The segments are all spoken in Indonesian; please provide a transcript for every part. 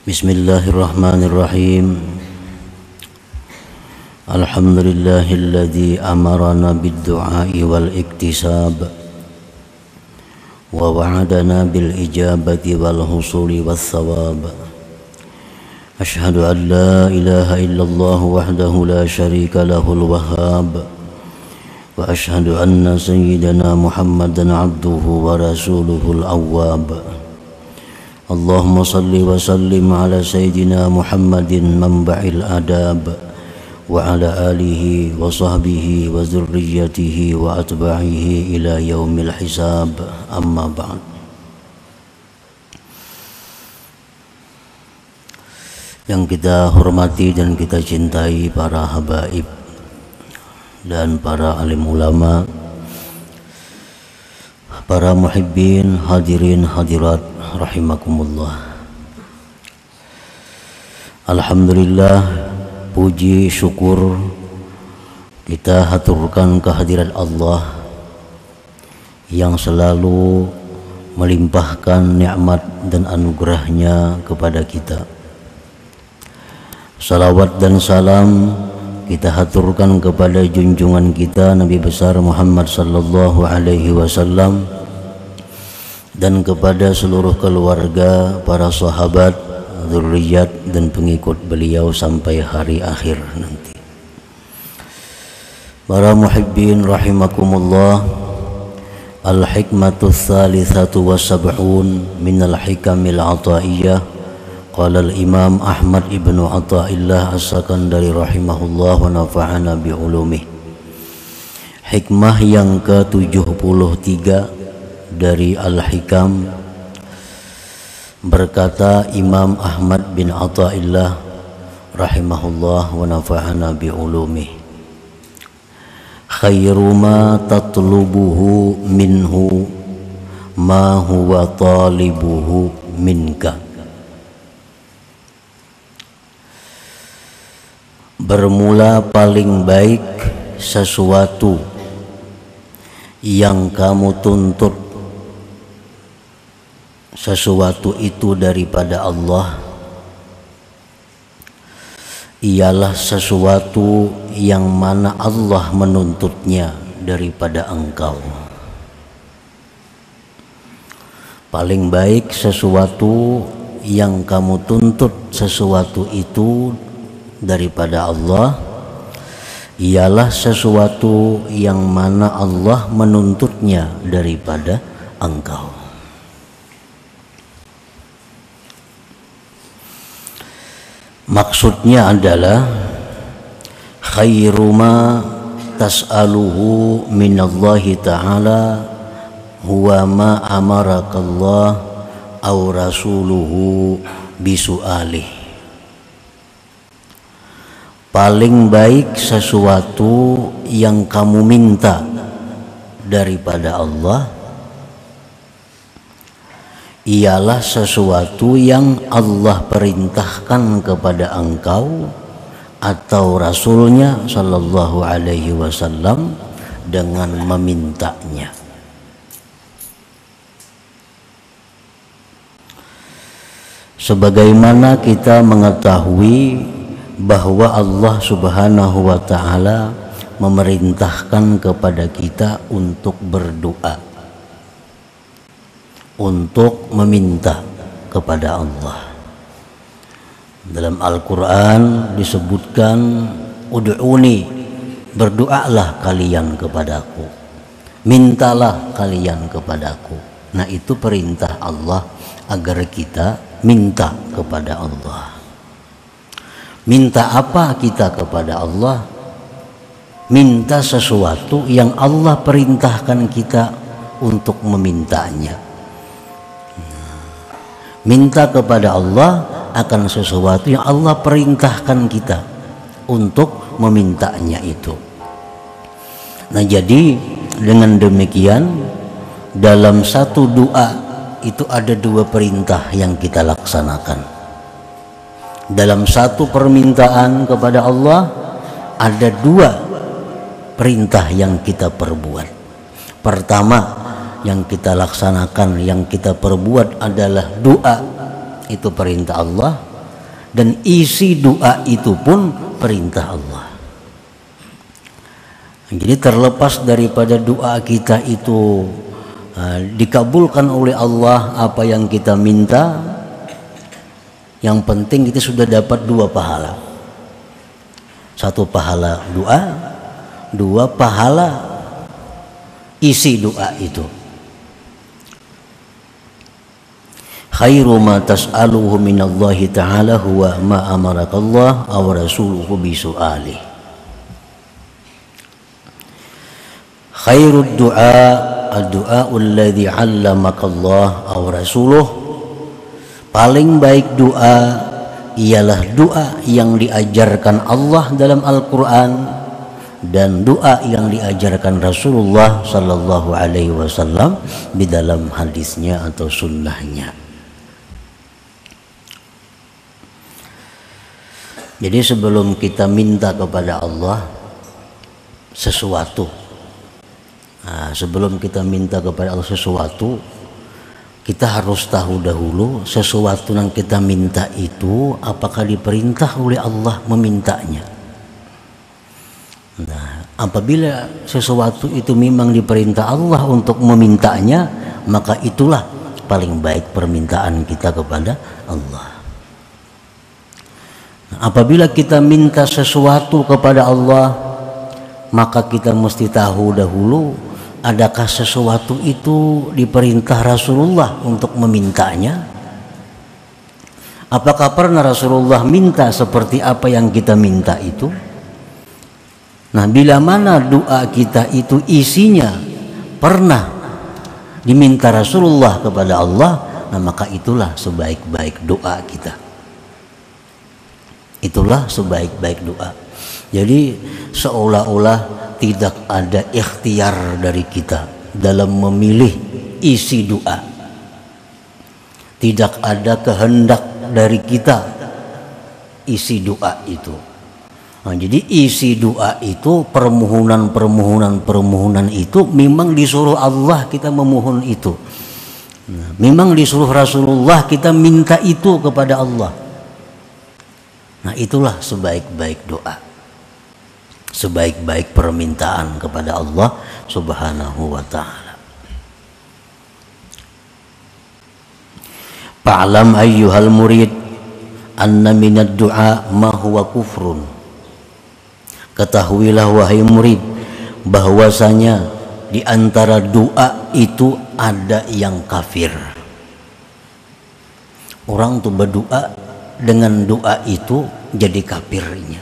Bismillahirrahmanirrahim. Alhamdulillahilladzi amarana bid-du'a'i wal iktisab wa wa'adana bil ijabati wal husuli was thawab. Ashhadu an la ilaha illallah wahdahu la syarika lahul wahhab wa ashhadu anna sayyidana Muhammadan abduhu wa rasuluhul awwab. Allahumma salli wa sallim ala sayyidina Muhammadin manba'il adab wa ala alihi wa sahbihi wa zurriyyatihi wa atba'ihi ila yaumil hisab, amma ba'd. Yang kita hormati dan kita cintai para habaib dan para alim ulama, para muhibbin, hadirin hadirat rahimakumullah. Alhamdulillah, puji syukur kita haturkan kehadirat Allah yang selalu melimpahkan nikmat dan anugerahnya kepada kita. Salawat dan salam kita haturkan kepada junjungan kita Nabi besar Muhammad sallallahu alaihi wasallam dan kepada seluruh keluarga, para sahabat, zurriyat dan pengikut beliau sampai hari akhir nanti. Para muhibbin rahimakumullah, al-hikmatu tsalitsatu was-sab'un minal hikamil ataiyah. Qala al-Imam Ahmad ibnu Athaillah as-Sakandari rahimahullah wa nafa'ana bi ulumih. Hikmah yang ke-73 dari Al-Hikam, berkata Imam Ahmad bin Athaillah rahimahullah wa nafa'ana bi ulumih, khairu ma tatlubuhu minhu ma huwa talibuhu minka. Bermula paling baik sesuatu yang kamu tuntut sesuatu itu daripada Allah ialah sesuatu yang mana Allah menuntutnya daripada engkau. Paling baik sesuatu yang kamu tuntut sesuatu itu daripada Allah ialah sesuatu yang mana Allah menuntutnya daripada engkau. Maksudnya adalah khairu ma tas'aluhu minallahi ta'ala huwa ma amarakallah aw rasuluhu bisu'alih. Paling baik sesuatu yang kamu minta daripada Allah ialah sesuatu yang Allah perintahkan kepada engkau atau Rasulnya sallallahu alaihi wasallam dengan memintanya. Sebagaimana kita mengetahui bahwa Allah subhanahu wa ta'ala memerintahkan kepada kita untuk berdoa, untuk meminta kepada Allah. Dalam Al-Quran disebutkan, ud'uni, berdoalah kalian kepadaku, mintalah kalian kepadaku. Nah, itu perintah Allah agar kita minta kepada Allah. Minta apa kita kepada Allah? Minta sesuatu yang Allah perintahkan kita untuk memintanya. Minta kepada Allah akan sesuatu yang Allah perintahkan kita untuk memintanya itu. Nah, jadi dengan demikian dalam satu doa itu ada dua perintah yang kita laksanakan. Dalam satu permintaan kepada Allah ada dua perintah yang kita perbuat. Pertama yang kita laksanakan, yang kita perbuat adalah doa, itu perintah Allah. dan isi doa itu pun perintah Allah. Jadi terlepas daripada doa kita itu dikabulkan oleh Allah apa yang kita minta, yang penting kita sudah dapat 2 pahala. 1 pahala doa, 2 pahala isi doa itu. Khairu ma tas'aluhu minallahi ta'ala huwa ma amarakallah aw rasuluhu bisu'alih. Khairud du'a ad-du'a alladhi 'allamakallah aw rasuluh. Paling baik doa ialah doa yang diajarkan Allah dalam Al-Quran dan doa yang diajarkan Rasulullah sallallahu alaihi wasallam di dalam hadisnya atau sunnahnya. Jadi sebelum kita minta kepada Allah sesuatu, sebelum kita minta kepada Allah sesuatu, kita harus tahu dahulu sesuatu yang kita minta itu apakah diperintah oleh Allah memintanya. Nah, apabila sesuatu itu memang diperintah Allah untuk memintanya, maka itulah paling baik permintaan kita kepada Allah. Nah, apabila kita minta sesuatu kepada Allah, maka kita mesti tahu dahulu adakah sesuatu itu diperintah Rasulullah untuk memintanya? Apakah pernah Rasulullah minta seperti apa yang kita minta itu? Nah, bila mana doa kita itu isinya pernah diminta Rasulullah kepada Allah, nah maka itulah sebaik-baik doa kita. Itulah sebaik-baik doa. Jadi seolah-olah tidak ada ikhtiar dari kita dalam memilih isi doa. Tidak ada kehendak dari kita isi doa itu. Nah, jadi isi doa itu permohonan itu memang disuruh Allah kita memohon itu. Nah, memang disuruh Rasulullah kita minta itu kepada Allah. Nah, itulah sebaik-baik doa, sebaik-baik permintaan kepada Allah Subhanahu wa ta'ala. Fa'lam ayyuhal murid anna minad du'a ma huwa kufrun. Ketahuilah wahai murid bahwasanya di antara doa itu ada yang kafir. Orang tuh berdoa dengan doa itu jadi kafirnya.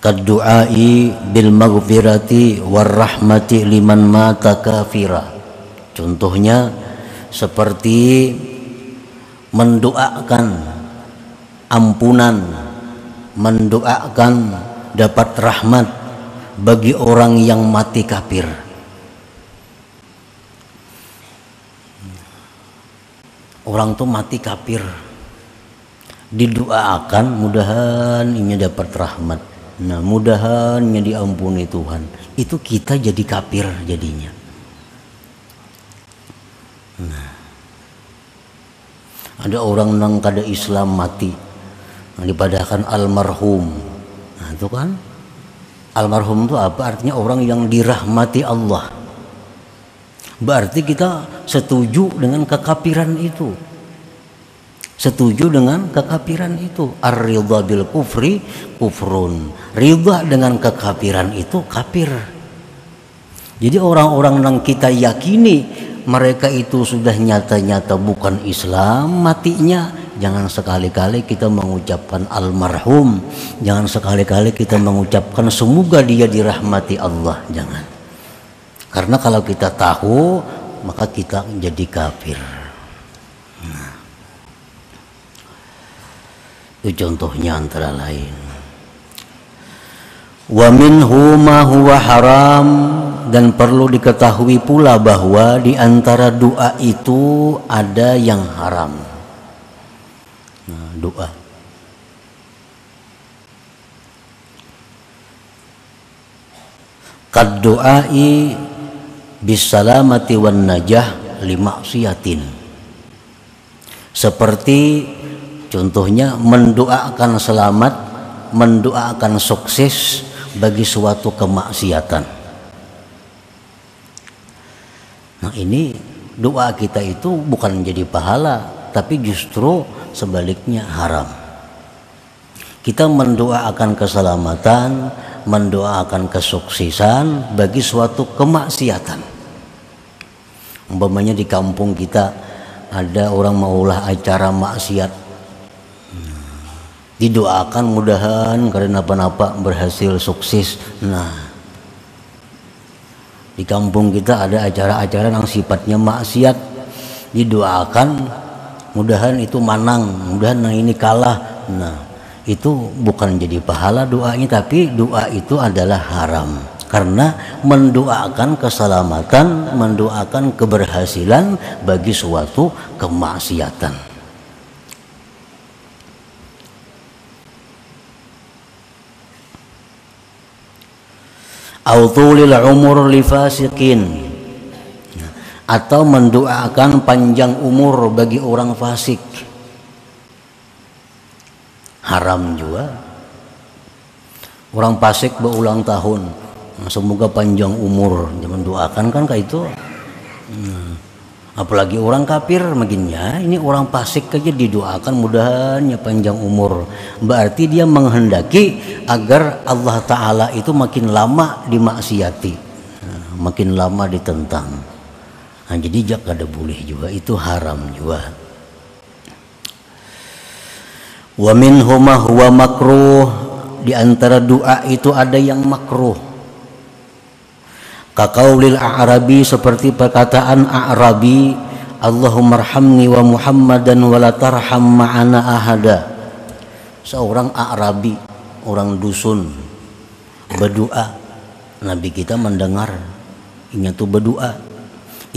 Kaddu'ai bil maghfirati war rahmati liman mata kafira. Contohnya seperti mendoakan ampunan, mendoakan dapat rahmat bagi orang yang mati kafir. Orang tuh mati kafir, didoakan mudahan ini dapat rahmat. Nah, mudahan ini diampuni Tuhan. Itu kita jadi kafir jadinya. Nah, ada orang nang kada Islam mati, nah, dipadahkan almarhum. Nah, itu kan almarhum itu apa artinya? Orang yang dirahmati Allah. Berarti kita setuju dengan kekafiran itu. Setuju dengan kekafiran itu. Ar-ridha bil kufri kufrun. Ridha dengan kekafiran itu kafir. Jadi orang-orang yang kita yakini mereka itu sudah nyata-nyata bukan Islam matinya, jangan sekali-kali kita mengucapkan almarhum, jangan sekali-kali kita mengucapkan semoga dia dirahmati Allah, jangan. Karena kalau kita tahu maka kita jadi kafir. Nah, itu contohnya antara lain. Wa minhu ma huwa haram, dan perlu diketahui pula bahwa di antara doa itu ada yang haram. Nah, doa kad doai bisalamati wan najah limaksiatin. Seperti contohnya mendoakan selamat, mendoakan sukses bagi suatu kemaksiatan. Nah, ini doa kita itu bukan jadi pahala, tapi justru sebaliknya haram. Kita mendoakan keselamatan, mendoakan kesuksesan bagi suatu kemaksiatan. Umpamanya di kampung kita ada orang maulah acara maksiat, didoakan mudahan karena apa-apa berhasil sukses. Nah, di kampung kita ada acara-acara yang sifatnya maksiat, didoakan mudahan itu manang, mudahan yang ini kalah. Nah, itu bukan jadi pahala doanya, tapi doa itu adalah haram karena mendoakan keselamatan, mendoakan keberhasilan bagi suatu kemaksiatan. Autulil umur li fasikin, atau mendoakan panjang umur bagi orang fasik, haram juga. Orang fasik berulang tahun, semoga panjang umur, jangan doakan kan kayak itu. Apalagi orang kafir makinnya, ini orang fasik aja didoakan mudahannya panjang umur. Berarti dia menghendaki agar Allah Ta'ala itu makin lama dimaksiati, makin lama ditentang. Nah, jadi jangan ada boleh juga, itu haram juga. Wa minhu ma huwa makruh, di antara doa itu ada yang makruh. Kaqaulil a'rabi, seperti perkataan a'rabi, Allahumma arhamni wa Muhammadan wa la tarham ma'ana ahada. Seorang a'rabi, orang dusun, berdoa. Nabi kita mendengar, ini tuh berdoa.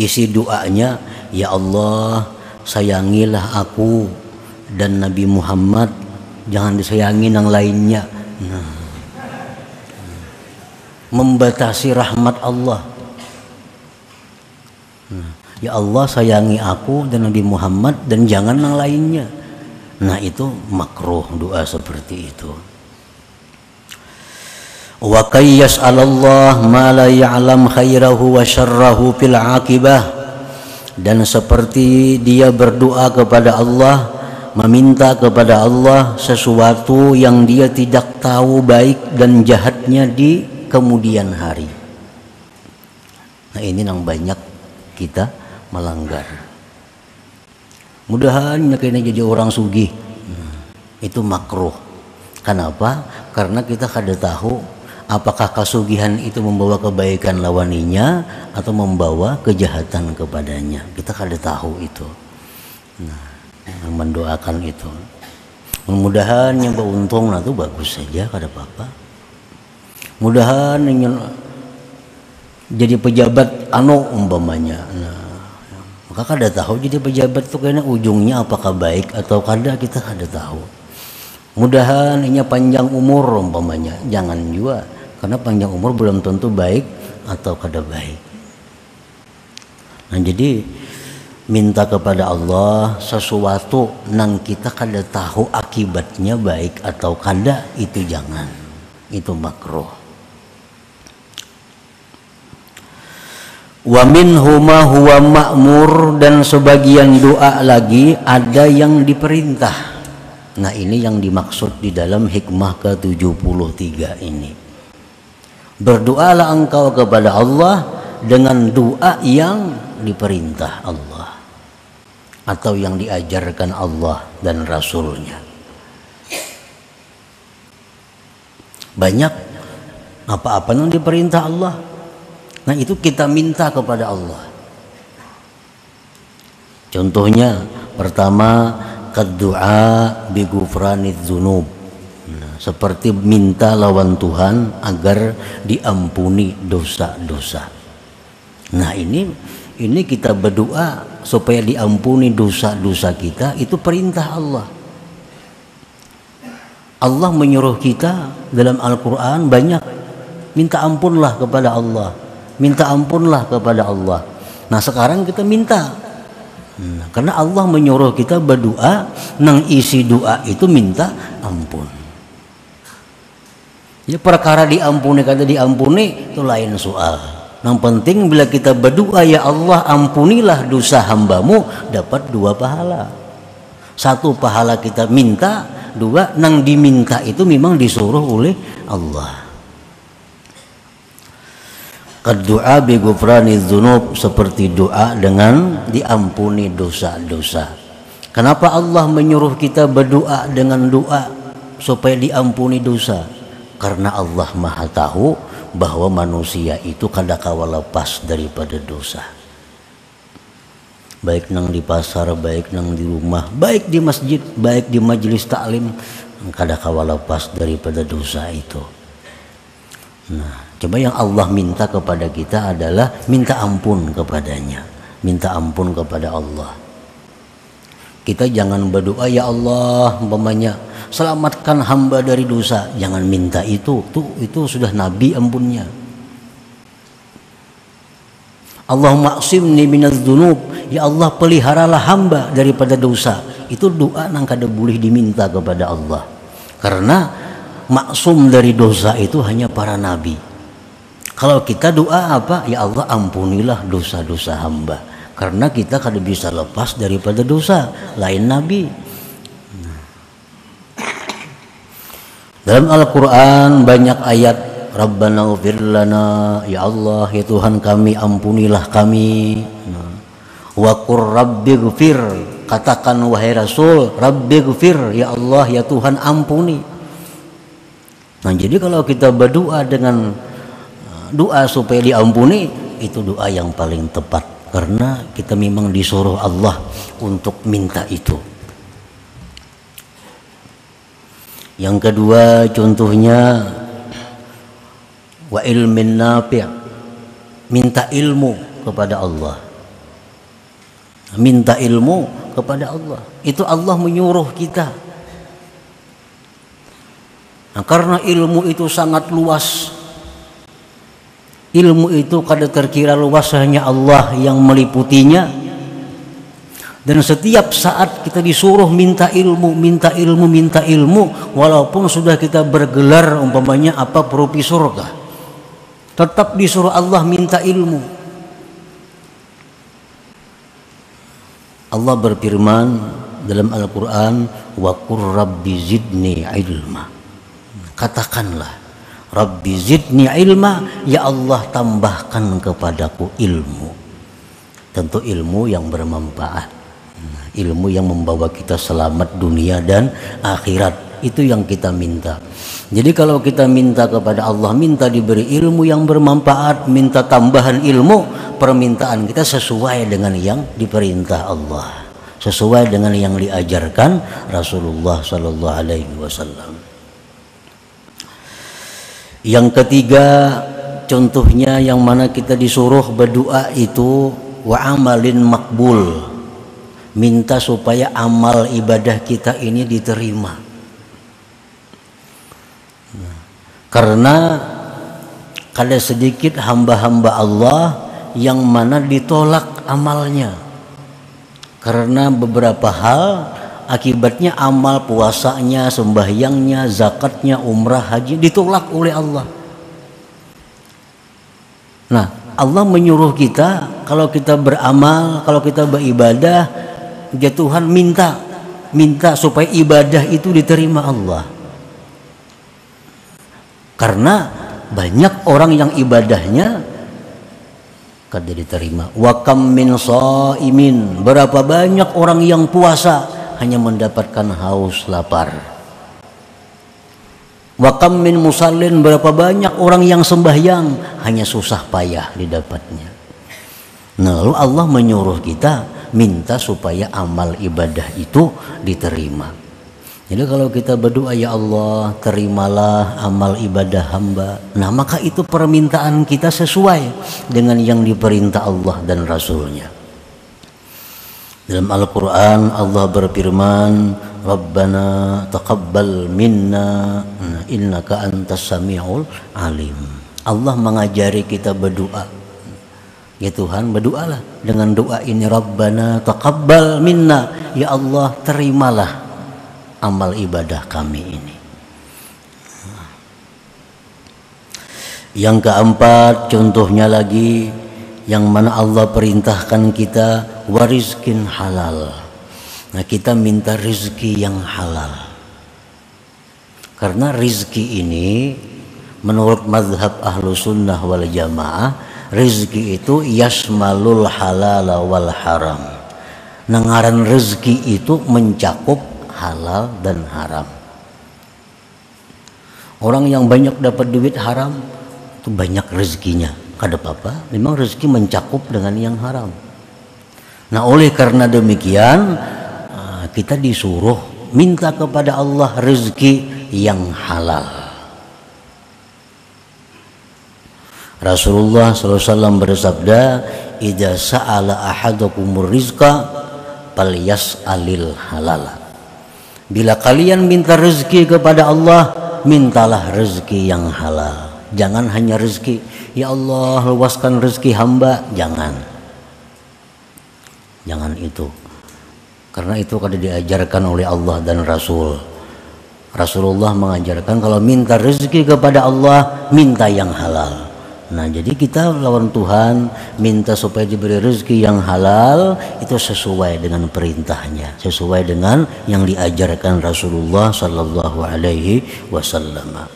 Isi doanya, ya Allah, sayangilah aku dan Nabi Muhammad, jangan disayangi yang lainnya. Nah, membatasi rahmat Allah. Ya Allah, sayangi aku dan Nabi Muhammad dan jangan yang lainnya. Nah, itu makruh doa seperti itu. Wa qayyas 'alallah ma la ya'lam khairahu wa syarrahu fil 'aqibah, dan seperti dia berdoa kepada Allah, meminta kepada Allah sesuatu yang dia tidak tahu baik dan jahatnya di kemudian hari. Nah, ini yang banyak kita melanggar. Mudahan kena jadi orang sugih. Itu makruh. Kenapa? Karena kita kada tahu apakah kesugihan itu membawa kebaikan lawaninya atau membawa kejahatan kepadanya. Kita kada tahu itu. Nah, mendoakan itu. Mudah-mudahan yang beruntung, nah itu bagus saja, kada apa-apa. Mudahan jadi pejabat umpamanya. Nah, maka kada tahu jadi pejabat itu kayaknya ujungnya apakah baik atau kada, kita kada tahu. Mudahan ini panjang umur umpamanya, jangan juga, karena panjang umur belum tentu baik atau kada baik. Nah, jadi minta kepada Allah sesuatu nang kita kada tahu akibatnya baik atau kada, itu jangan, itu makruh. Wa minhu ma huwa ma'mur, dan sebagian doa lagi ada yang diperintah. Nah, ini yang dimaksud di dalam hikmah ke-73 ini. Berdoalah engkau kepada Allah dengan doa yang diperintah Allah atau yang diajarkan Allah dan Rasulnya. Banyak apa-apa yang diperintah Allah. Nah, itu kita minta kepada Allah. Contohnya pertama, kaddu'a bi ghufraniz dzunub. Nah, seperti minta lawan Tuhan agar diampuni dosa-dosa. Nah, ini kita berdoa supaya diampuni dosa-dosa kita, itu perintah Allah. Allah menyuruh kita dalam Al-Quran banyak, minta ampunlah kepada Allah. minta ampunlah kepada Allah. Nah sekarang kita minta, karena Allah menyuruh kita berdoa, nang isi doa itu minta ampun. Ya perkara diampuni kata diampuni itu lain soal. Yang penting bila kita berdoa, ya Allah ampunilah dosa hambamu, dapat 2 pahala. 1 pahala kita minta, 2 nang diminta itu memang disuruh oleh Allah. Doa bi ghufrani dzunub, seperti doa dengan diampuni dosa-dosa. Kenapa Allah menyuruh kita berdoa dengan doa supaya diampuni dosa? Karena Allah Maha tahu bahwa manusia itu kadangkala lepas daripada dosa. Baik nang di pasar, baik nang di rumah, baik di masjid, baik di majelis taklim, kadangkala lepas daripada dosa itu. Nah, coba yang Allah minta kepada kita adalah minta ampun kepadanya, minta ampun kepada Allah. Kita jangan berdoa, ya Allah umpamanya selamatkan hamba dari dosa, jangan minta itu. Itu sudah Nabi ampunnya. Allahumma aqsimni minadz dzunub, ya Allah peliharalah hamba daripada dosa. Itu doa nang kada boleh diminta kepada Allah. Karena maksum dari dosa itu hanya para nabi. Kalau kita doa apa? Ya Allah ampunilah dosa-dosa hamba. Karena kita kada bisa lepas daripada dosa, lain nabi. Dalam Al-Quran banyak ayat Rabbana ighfir lana, ya Allah ya Tuhan kami ampunilah kami. Wa qur rabbighfir, katakan wahai Rasul rabbighfir, ya Allah ya Tuhan ampuni. Nah jadi kalau kita berdoa dengan doa supaya diampuni, itu doa yang paling tepat, karena kita memang disuruh Allah untuk minta itu. Yang kedua contohnya wa ilmin nafi', minta ilmu kepada Allah. Minta ilmu kepada Allah, itu Allah menyuruh kita. Nah, karena ilmu itu sangat luas, ilmu itu kada terkira luas, hanya Allah yang meliputinya. Dan setiap saat kita disuruh minta ilmu, minta ilmu, minta ilmu, walaupun sudah kita bergelar umpamanya apa profesor kah, tetap disuruh Allah minta ilmu. Allah berfirman dalam Al-Quran, wa qur rabbi zidni ilma, katakanlah rabbi zidni ilma, ya Allah tambahkan kepadaku ilmu. Tentu ilmu yang bermanfaat, ilmu yang membawa kita selamat dunia dan akhirat, itu yang kita minta. Jadi kalau kita minta kepada Allah, minta diberi ilmu yang bermanfaat, minta tambahan ilmu, permintaan kita sesuai dengan yang diperintah Allah, sesuai dengan yang diajarkan Rasulullah Sallallahu Alaihi Wasallam. Yang ketiga contohnya yang mana kita disuruh berdoa itu wa amalin makbul, minta supaya amal ibadah kita ini diterima. Karena kada sedikit hamba-hamba Allah yang mana ditolak amalnya karena beberapa hal, akibatnya amal puasanya, sembahyangnya, zakatnya, umrah, haji ditolak oleh Allah. Nah, Allah menyuruh kita kalau kita beramal, kalau kita beribadah, ya Tuhan minta supaya ibadah itu diterima Allah. Karena banyak orang yang ibadahnya kada diterima. Wa kam min shaimin, berapa banyak orang yang puasa hanya mendapatkan haus lapar. Wa kam min musallin, berapa banyak orang yang sembahyang hanya susah payah didapatnya. Nah, lalu Allah menyuruh kita minta supaya amal ibadah itu diterima. Jadi kalau kita berdoa, ya Allah terimalah amal ibadah hamba, nah maka itu permintaan kita sesuai dengan yang diperintah Allah dan Rasulnya. Dalam Al-Quran Allah berfirman, Rabbana taqabbal minna innaka antas sami'ul alim. Allah mengajari kita berdoa Ya Tuhan, berdoalah dengan doa ini, Rabbana taqabbal minna, ya Allah terimalah amal ibadah kami ini. Yang keempat, contohnya lagi yang mana Allah perintahkan kita warizkin halal. Nah, kita minta rezeki yang halal. Karena rezeki ini menurut mazhab ahlu sunnah wal jamaah, rezeki itu yasmalul halal wal haram. Ngaran rezeki itu mencakup halal dan haram. Orang yang banyak dapat duit haram itu banyak rezekinya, kada apa-apa, memang rezeki mencakup dengan yang haram. Nah, oleh karena demikian kita disuruh minta kepada Allah rezeki yang halal. Rasulullah SAW bersabda, "Idza sa'ala ahadukumur rizqa falyas'alil halal." Bila kalian minta rezeki kepada Allah, mintalah rezeki yang halal. Jangan hanya rezeki, ya Allah luaskan rezeki hamba, jangan itu. Karena itu kada diajarkan oleh Allah dan Rasul. Rasulullah mengajarkan kalau minta rezeki kepada Allah, minta yang halal. Nah, jadi kita lawan Tuhan minta supaya diberi rezeki yang halal, itu sesuai dengan perintahnya, sesuai dengan yang diajarkan Rasulullah Sallallahu Alaihi Wasallam.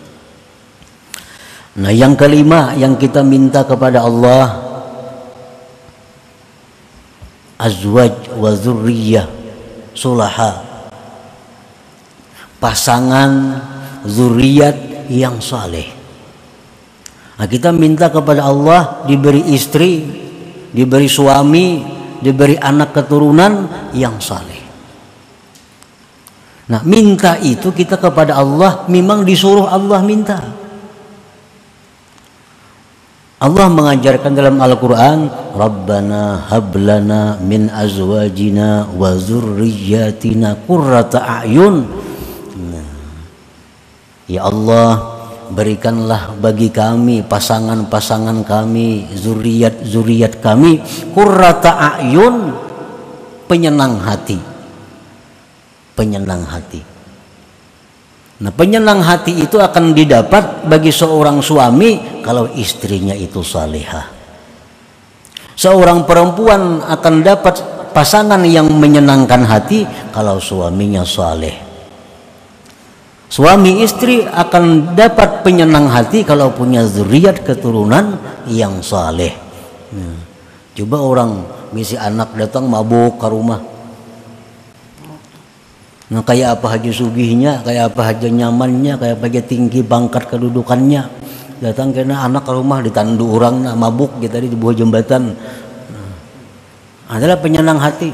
Nah, yang kelima yang kita minta kepada Allah, azwaj wa dzurriyyah sulaha, pasangan zuriat yang saleh. Nah, kita minta kepada Allah diberi istri, diberi suami, diberi anak keturunan yang saleh. Nah, minta itu kita kepada Allah memang disuruh Allah minta. Allah mengajarkan dalam Al-Quran, Rabbana hablana min azwajina wa zurriyatina qurrata a'yun. Nah, ya Allah, berikanlah bagi kami pasangan-pasangan kami, zuriat kami, qurrata a'yun, penyenang hati. Nah, penyenang hati itu akan didapat bagi seorang suami kalau istrinya itu salihah. Seorang perempuan akan dapat pasangan yang menyenangkan hati kalau suaminya saleh. Suami istri akan dapat penyenang hati kalau punya zuriat keturunan yang saleh. Nah, coba orang misi anak datang mabuk ke rumah. Nah, kayak apa haji sugihnya, kayak apa haji nyamannya, kayak apa haji tinggi bangkat kedudukannya, datang kena anak ke rumah ditandu orang, nah, mabuk kita di bawah jembatan, adalah penyenang hati.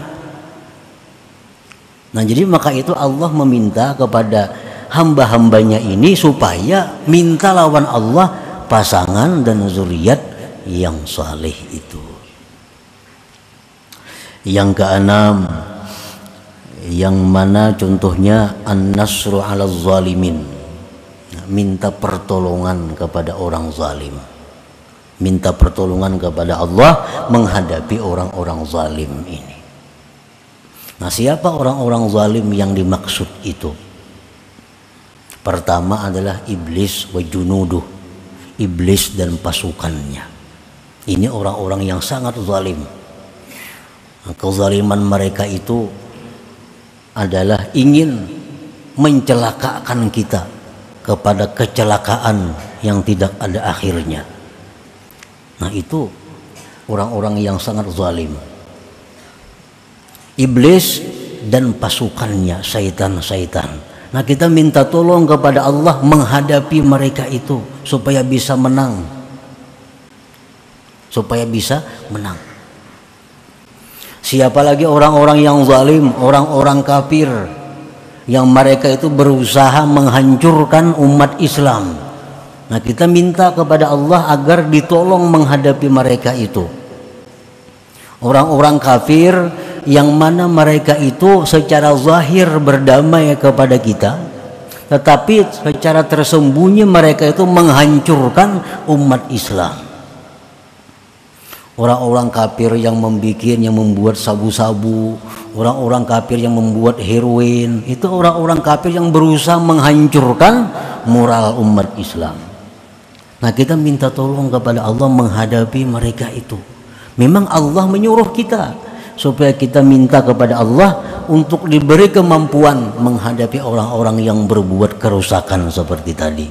Nah, jadi maka itu Allah meminta kepada hamba-hambanya ini supaya minta lawan Allah pasangan dan zuriat yang saleh itu. Yang keenam, yang mana contohnya an-nasru 'ala zalimin, minta pertolongan kepada orang zalim, minta pertolongan kepada Allah menghadapi orang-orang zalim ini. Nah, siapa orang-orang zalim yang dimaksud itu? Pertama adalah iblis wa junuduh, iblis dan pasukannya. Ini orang-orang yang sangat zalim. Kezaliman mereka itu adalah ingin mencelakakan kita kepada kecelakaan yang tidak ada akhirnya. Nah, itu orang-orang yang sangat zalim. Iblis dan pasukannya, syaitan-syaitan. Nah, kita minta tolong kepada Allah menghadapi mereka itu supaya bisa menang. Supaya bisa menang. Siapa lagi orang-orang yang zalim, orang-orang kafir yang mereka itu berusaha menghancurkan umat Islam. Nah, kita minta kepada Allah agar ditolong menghadapi mereka itu. Orang-orang kafir yang mana mereka itu secara zahir berdamai kepada kita, tetapi secara tersembunyi mereka itu menghancurkan umat Islam. orang-orang kafir yang membuat sabu-sabu, orang-orang kafir yang membuat heroin, itu orang-orang kafir yang berusaha menghancurkan moral umat Islam. Nah, kita minta tolong kepada Allah menghadapi mereka itu. Memang Allah menyuruh kita supaya kita minta kepada Allah untuk diberi kemampuan menghadapi orang-orang yang berbuat kerusakan seperti tadi.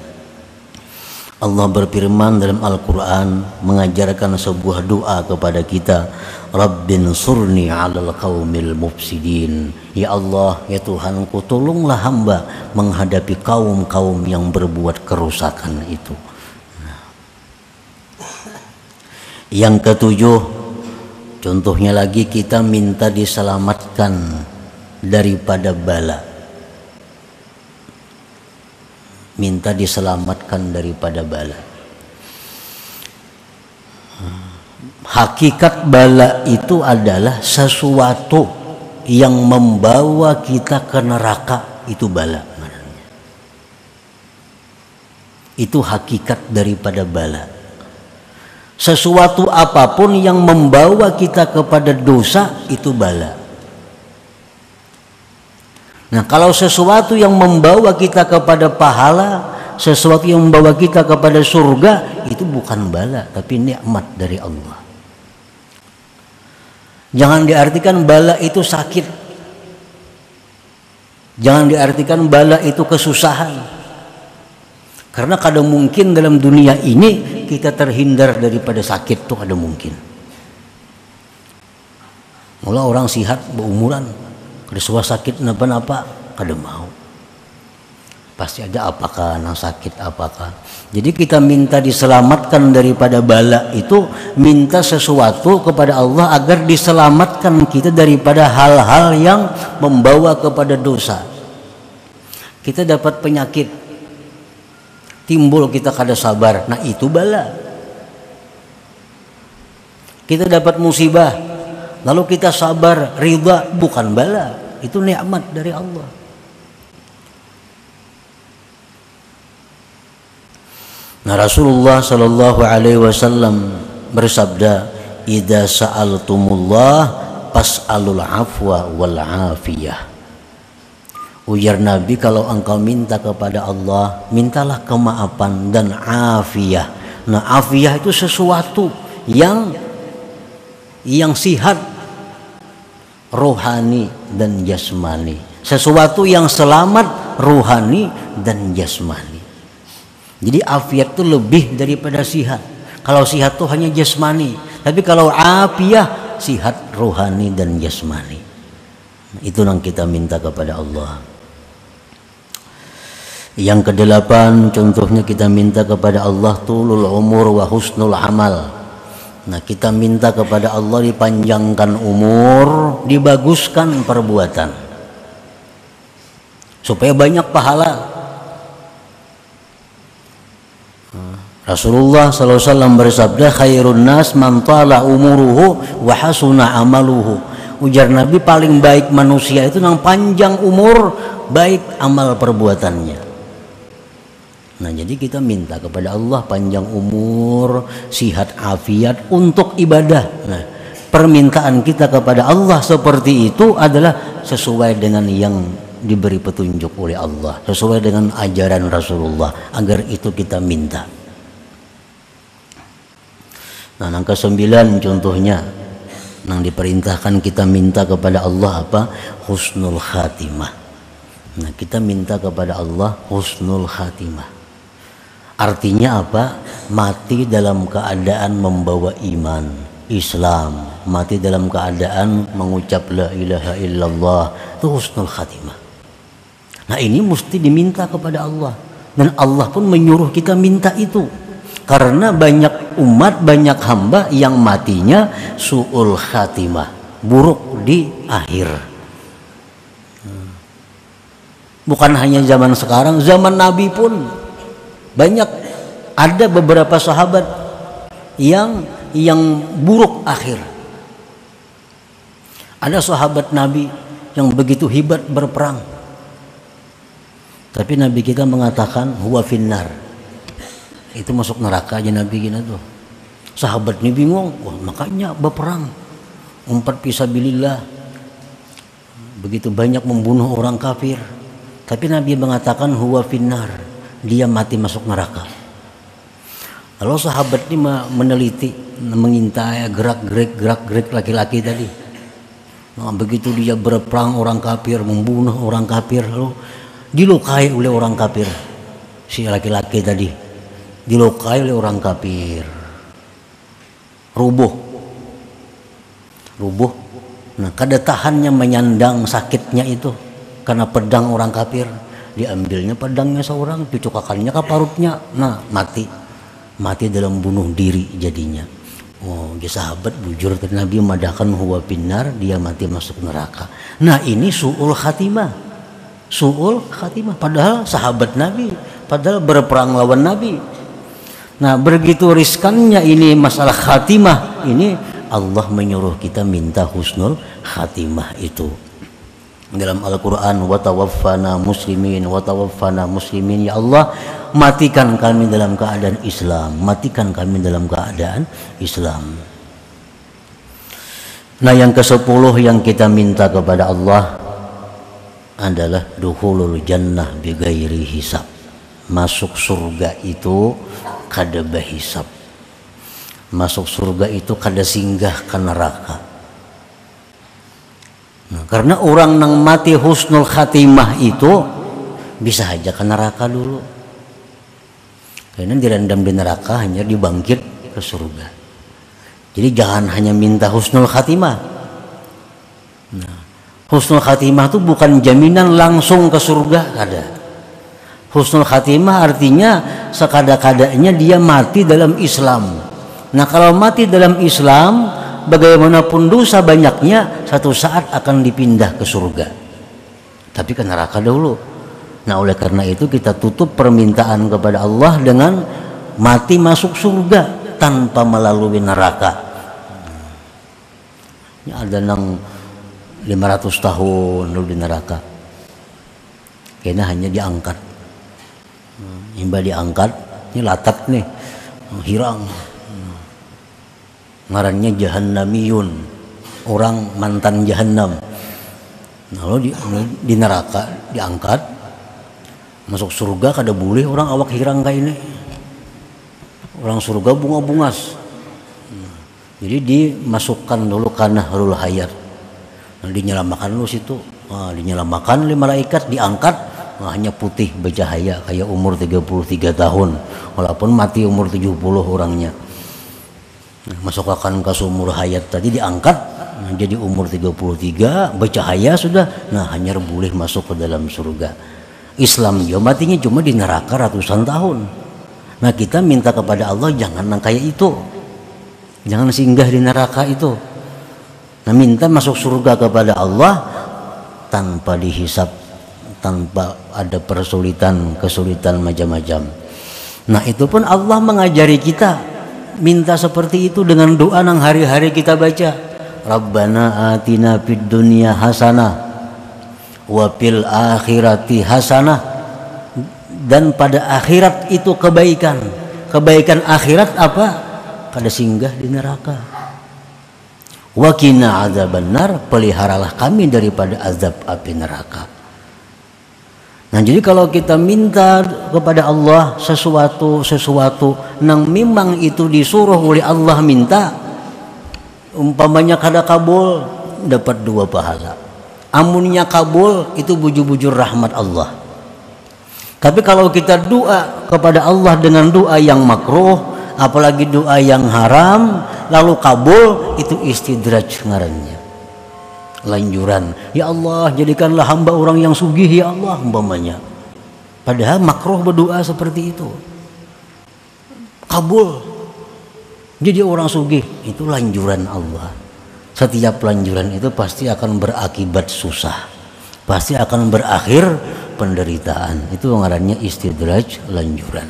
Allah berfirman dalam Al-Quran mengajarkan sebuah doa kepada kita, Rabbin surni 'alal qaumil mufsidin. Ya Allah, ya Tuhanku, tolonglah hamba menghadapi kaum-kaum yang berbuat kerusakan itu. Yang ketujuh, contohnya lagi, kita minta diselamatkan daripada bala. Minta diselamatkan daripada bala. Hakikat bala itu adalah sesuatu yang membawa kita ke neraka, itu bala. Itu hakikat daripada bala. Sesuatu apapun yang membawa kita kepada dosa, itu bala. Nah, kalau sesuatu yang membawa kita kepada pahala, sesuatu yang membawa kita kepada surga, itu bukan bala, tapi nikmat dari Allah. Jangan diartikan bala itu sakit. Jangan diartikan bala itu kesusahan. Karena kadang mungkin dalam dunia ini kita terhindar daripada sakit, tuh ada mungkin. Mula orang sihat berumuran, kada suah sakit napa-napa, kada mau. Pasti ada apakah nang sakit apakah. Jadi kita minta diselamatkan daripada bala itu, minta sesuatu kepada Allah agar diselamatkan kita daripada hal-hal yang membawa kepada dosa. Kita dapat penyakit, timbul kita kada sabar, nah itu bala. Kita dapat musibah, lalu kita sabar, ridha, bukan bala, itu nikmat dari Allah. Nah, Rasulullah Shallallahu Alaihi Wasallam bersabda, "Idza sa'altumullah fas'alul afwa wal afiyah." Ujar Nabi, kalau engkau minta kepada Allah, mintalah kemaafan dan afiyah. Nah, afiyah itu sesuatu yang sihat rohani dan jasmani, sesuatu yang selamat rohani dan jasmani. Jadi afiat itu lebih daripada sihat. Kalau sihat itu hanya jasmani, tapi kalau afiyah sihat rohani dan jasmani. Itu yang kita minta kepada Allah. Yang kedelapan, contohnya kita minta kepada Allah tulul umur wa husnul amal. Nah, kita minta kepada Allah dipanjangkan umur, dibaguskan perbuatan, supaya banyak pahala. Rasulullah SAW bersabda, khairun nas man tala umuruhu wa hasuna amaluhu. Ujar Nabi, paling baik manusia itu yang panjang umur, baik amal perbuatannya. Nah, jadi kita minta kepada Allah panjang umur, sihat afiat untuk ibadah. Nah, permintaan kita kepada Allah seperti itu adalah sesuai dengan yang diberi petunjuk oleh Allah, sesuai dengan ajaran Rasulullah, agar itu kita minta. Nah, yang ke-9 contohnya, yang diperintahkan kita minta kepada Allah apa? Husnul khatimah. Nah, kita minta kepada Allah husnul khatimah. Artinya apa? Mati dalam keadaan membawa iman, Islam, mati dalam keadaan mengucap la ilaha illallah, itu husnul khatimah. Nah, ini mesti diminta kepada Allah, dan Allah pun menyuruh kita minta itu. Karena banyak umat, banyak hamba yang matinya su'ul khatimah, buruk di akhir. Bukan hanya zaman sekarang, zaman Nabi pun banyak, ada beberapa sahabat yang buruk akhir. Ada sahabat Nabi yang begitu hebat berperang, tapi Nabi kita mengatakan huwa finnar, itu masuk neraka aja Nabi kita tuh. Sahabat ini bingung, wah makanya berperang, umpat fisabilillah, begitu banyak membunuh orang kafir. Tapi Nabi mengatakan huwa finnar, dia mati masuk neraka. Lalu sahabat ini meneliti, mengintai gerak-gerik laki-laki tadi. Nah, begitu dia berperang orang kafir, membunuh orang kafir, lalu dilukai oleh orang kafir. Si laki-laki tadi dilukai oleh orang kafir, rubuh. Nah, kada tahannya menyandang sakitnya itu karena pedang orang kafir. Diambilnya pedangnya seorang, dicokakannya ke parutnya, nah mati dalam bunuh diri jadinya. Oh, dia sahabat bujur ke Nabi madahkan huwa finnar, dia mati masuk neraka. Nah, ini su'ul khatimah. Padahal sahabat Nabi, padahal berperang lawan Nabi. Nah, begitu riskannya ini masalah khatimah ini, Allah menyuruh kita minta husnul khatimah itu. Dalam Al-Quran, wa tawaffana muslimin, ya Allah, matikan kami dalam keadaan Islam. Nah, yang ke-10 yang kita minta kepada Allah adalah dukhulul jannah bighairi hisab. Masuk surga itu kada bahisab. Masuk surga itu kada singgah ke neraka. Nah, karena orang yang mati husnul khatimah itu bisa aja ke neraka dulu. Karena direndam di neraka hanya dibangkit ke surga. Jadi jangan hanya minta husnul khatimah. Nah, husnul khatimah itu bukan jaminan langsung ke surga, kada. Husnul khatimah artinya sekada-kadanya dia mati dalam Islam. Nah, kalau mati dalam Islam, bagaimanapun dosa banyaknya, satu saat akan dipindah ke surga. Tapi ke neraka dahulu. Nah, oleh karena itu kita tutup permintaan kepada Allah dengan mati masuk surga tanpa melalui neraka. Ini ada nang 500 tahun dulu di neraka. Kayaknya hanya diangkat. Hingga diangkat, ini latak nih, hirang. Ngarannya jahannamiyun, orang mantan jahannam. Lalu di neraka diangkat, masuk surga kada boleh orang awak hirang kayak ini. Orang surga bunga-bungas. Jadi dimasukkan dulu ke nahrul hayat. Nah, dinyelamakan dulu situ. Nah, dinyelamakan oleh malaikat, diangkat. Nah, hanya putih bercahaya kayak umur 33 tahun. Walaupun mati umur 70 orangnya. Masukkan ke sumur hayat tadi diangkat, nah, jadi umur 33 bercahaya sudah, nah hanya boleh masuk ke dalam surga. Islam dia matinya cuma di neraka ratusan tahun. Nah, kita minta kepada Allah jangan nang kayak itu, jangan singgah di neraka itu. Nah, minta masuk surga kepada Allah tanpa dihisap, tanpa ada kesulitan macam-macam. Nah, itu pun Allah mengajari kita minta seperti itu dengan doa yang hari-hari kita baca. Rabbana atina fid dunya hasanah wa fil akhirati hasanah. Dan pada akhirat itu kebaikan. Kebaikan akhirat apa? Kada singgah di neraka. Wa qina adzabannar, peliharalah kami daripada azab api neraka. Nah, jadi kalau kita minta kepada Allah sesuatu yang memang itu disuruh oleh Allah minta, umpamanya kada kabul, dapat 2 pahala. Amunnya kabul, itu bujur-bujur rahmat Allah. Tapi kalau kita doa kepada Allah dengan doa yang makruh, apalagi doa yang haram, lalu kabul, itu istidraj ngarannya, lanjuran. Ya Allah, jadikanlah hamba orang yang sugih ya Allah, umpamanya. Padahal makruh berdoa seperti itu. Kabul jadi orang sugih, itu lanjuran Allah. Setiap lanjuran itu pasti akan berakibat susah, pasti akan berakhir penderitaan. Itu ngarannya istidraj, lanjuran.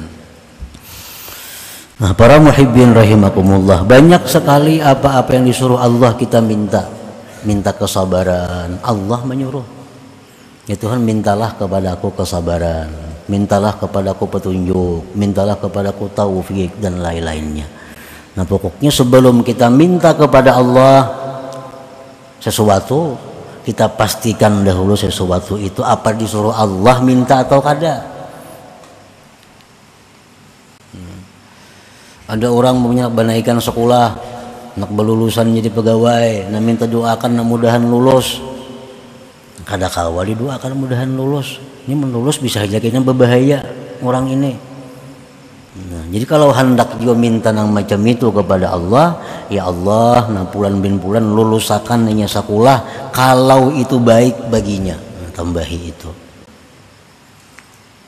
Nah, para muhibbin rahimakumullah, banyak sekali apa-apa yang disuruh Allah kita minta kesabaran. Allah menyuruh, ya Tuhan, mintalah kepadaku kesabaran, mintalah kepadaku petunjuk, mintalah kepadaku taufik dan lain-lainnya. Nah pokoknya sebelum kita minta kepada Allah sesuatu, kita pastikan dahulu sesuatu itu apa disuruh Allah minta atau kada. Ada orang punya banaikan sekolah, nak belulusan jadi pegawai, nah minta doakan nah mudahan lulus. Kada kawa didoakan mudahan lulus. Ini melulus bisa saja kayaknya berbahaya orang ini. Nah, jadi kalau hendak juga minta nang macam itu kepada Allah, ya Allah, nah bulan bin bulan lulusakan hanya sekolah kalau itu baik baginya. Nah, tambahi itu.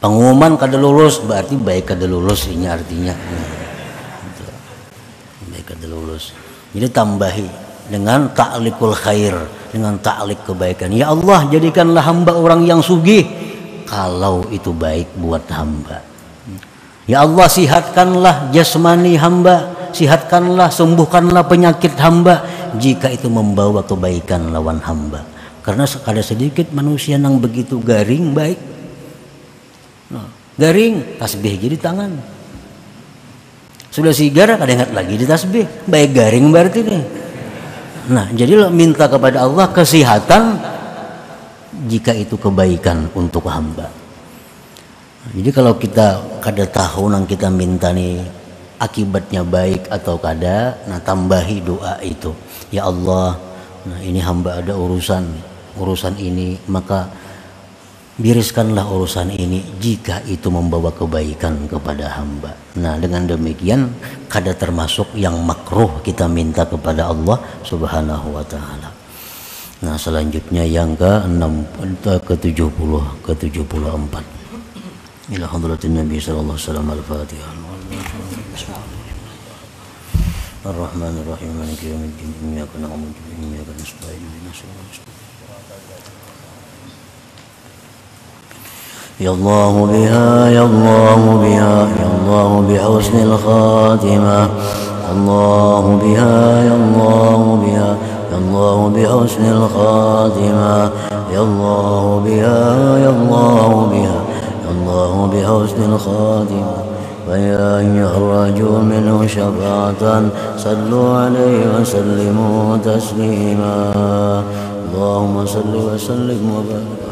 Pengumuman kada lulus berarti baik kada lulus ini artinya. Nah, itu. Baik kada lulus. Jadi tambahi dengan ta'liqul khair, dengan ta'liq kebaikan. Ya Allah, jadikanlah hamba orang yang sugih kalau itu baik buat hamba. Ya Allah, sihatkanlah jasmani hamba, sihatkanlah, sembuhkanlah penyakit hamba jika itu membawa kebaikan lawan hamba. Karena ada sedikit manusia yang begitu garing baik. Nah, garing, tasbih jadi tangan. Sudah sigar, ada ingat lagi di tasbih. Baik garing berarti nih. Nah, jadi minta kepada Allah kesehatan jika itu kebaikan untuk hamba. Jadi kalau kita kada tahu nang kita minta nih akibatnya baik atau kada, nah tambahi doa itu. Ya Allah, nah ini hamba ada urusan ini, maka biriskanlah urusan ini jika itu membawa kebaikan kepada hamba. Nah dengan demikian kada termasuk yang makruh kita minta kepada Allah Subhanahu wa taala. Nah selanjutnya yang ke-74 ila hadratin Nabi sallallahu alaihi wasallam al-Fatihah. Ar-Rahmanir Rahim Maliki yaumiddin iyyaka na'budu wa iyyaka nasta'in ihdinas siratal mustaqim. Ya Allah biha ya Allah biha ya Allah bihusnil khatimah. Allah biha ya Allah biha ya Allah bihusnil khatimah. Ya Allah biha ya Allah biha الله بحسن الخاتمة ويا أيها الرجل منه شفاعة صلوا عليه وسلموا تسليما اللهم صل وسلم وبارك